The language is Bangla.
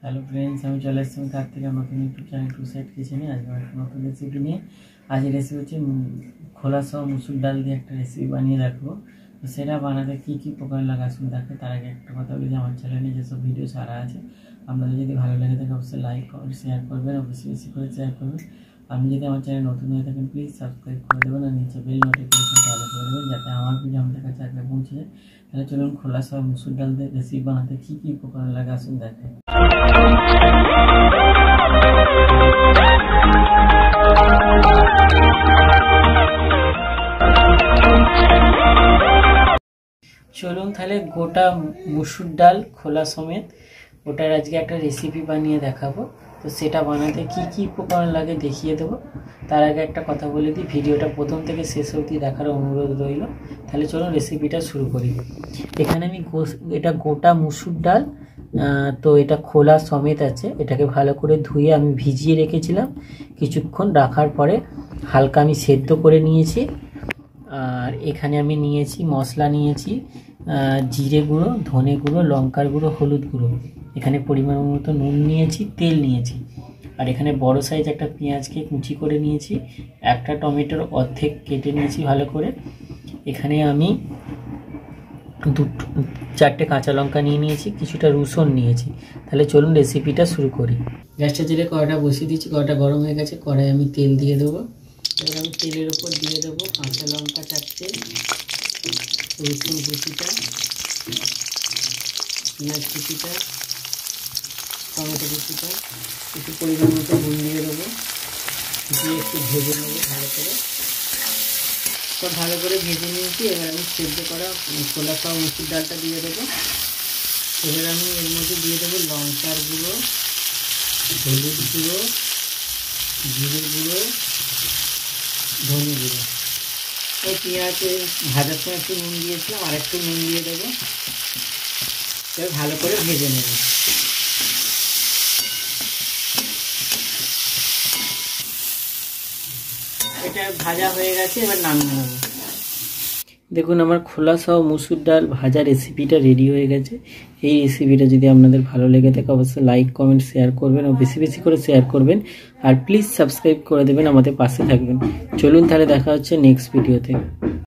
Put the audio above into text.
हेलो फ्रेंड्स, আমি চলে এসেছি কার্তিকের নতুন ইউটিউব চ্যানেল টু সাইড কিচেনে। আজকে একটা নতুন রেসিপি নিয়ে আজ রেসিপি হচ্ছে খোলা সহ মুসুর ডাল দিয়ে একটা রেসিপি বানিয়ে রাখবো। তো সেটা বানাতে কী কী উপকরণ লাগে আসুন দেখে। তার আগে একটা কথা বলি যে আমার চ্যানেলে যেসব ভিডিও ছাড়া আছে আপনাদের যদি ভালো লাগে থাকে অবশ্যই লাইক কমেন্ট শেয়ার করবেন, অবশ্যই বেশি করে শেয়ার করবেন। আপনি যদি আমার চ্যানেল নতুন হয়ে থাকেন প্লিজ সাবস্ক্রাইব করে দেবেন আর নিচে বেল নোটিফিকেশন চালু করে দেবেন যাতে আমার ভিডিও আমাদের কাছে আগে পৌঁছে যায়। তাহলে চলুন খোলা সহ মুসুর ডাল দিয়ে রেসিপি বানাতে কী কী উপকরণ লাগে আসুন দেখে। চলুন তাহলে গোটা মুসুর ডাল খোলা সমেত ওটার আজকে একটা রেসিপি বানিয়ে দেখাবো। তো সেটা বানাতে কি কি উপকরণ লাগে দেখিয়ে দেবো। তার আগে একটা কথা বলে দিই, ভিডিওটা প্রথম থেকে শেষ অবধি দেখার অনুরোধ রইল। তাহলে চলুন রেসিপিটা শুরু করি। এখানে আমি এটা গোটা মুসুর ডাল, তো এটা খোলা সমেত আছে। এটাকে ভালো করে ধুয়ে আমি ভিজিয়ে রেখেছিলাম, কিছুক্ষণ রাখার পরে হালকা আমি সেদ্ধ করে নিয়েছি। আর এখানে আমি নিয়েছি মশলা, নিয়েছি জিরে গুঁড়ো, ধনে গুঁড়ো, লঙ্কার গুঁড়ো, হলুদ গুঁড়ো, এখানে পরিমাণ মতো নুন নিয়েছি, তেল নিয়েছি। আর এখানে বড় সাইজ একটা পেঁয়াজকে কুচি করে নিয়েছি, একটা টমেটোর অর্ধেক কেটে নিয়েছি ভালো করে। এখানে আমি চারটে কাঁচা লঙ্কা নিয়ে নিয়েছি, কিছুটা রসুন নিয়েছি। তাহলে চলুন রেসিপিটা শুরু করি। গ্যাসটা জেলে কড়াইটা বসিয়ে দিচ্ছি, কড়াইটা গরম হয়ে গেছে। কড়াই আমি তেল দিয়ে দেবো। এবার আমি তেলের ওপর দিয়ে দেবো কাঁচা লঙ্কা চারটে, রসুন কুচিটা, পেঁয়াজ কুচিটা, টমেটো কুচিটা, একটু পরিমাণ মতো নুন দিয়ে দেবো, দিয়ে একটু ভেজে নেবো ভালো করে। সব ভালো করে ভেজে নিয়েছি। এবার আমি সেদ্ধ করা খোলা সহ মুসুর ডালটা দিয়ে দেবো। এবার আমি এর মধ্যে দিয়ে দেবো লঙ্কার গুঁড়ো, হলুদ গুঁড়ো, জিরে গুঁড়ো, ধনে গুঁড়ো। ওই পেঁয়াজে ভাজার সময় একটু নুন দিয়েছিলাম, আর একটু নুন দিয়ে দেবো। এবার ভালো করে ভেজে নেব। এটা ভাজা হয়ে গেছে, এবার নামিয়ে নেব। দেখুন আমার খোলা সহ মুসুর ডাল ভাজা রেসিপিটা রেডি হয়ে গেছে। এই রেসিপিটা যদি আপনাদের ভালো লেগে থাকে অবশ্যই লাইক কমেন্ট শেয়ার করবেন ও বেশি বেশি করে শেয়ার করবেন। আর প্লিজ সাবস্ক্রাইব করে দেবেন, আমাদের পাশে থাকবেন। চলুন তাহলে দেখা হচ্ছে নেক্সট ভিডিওতে।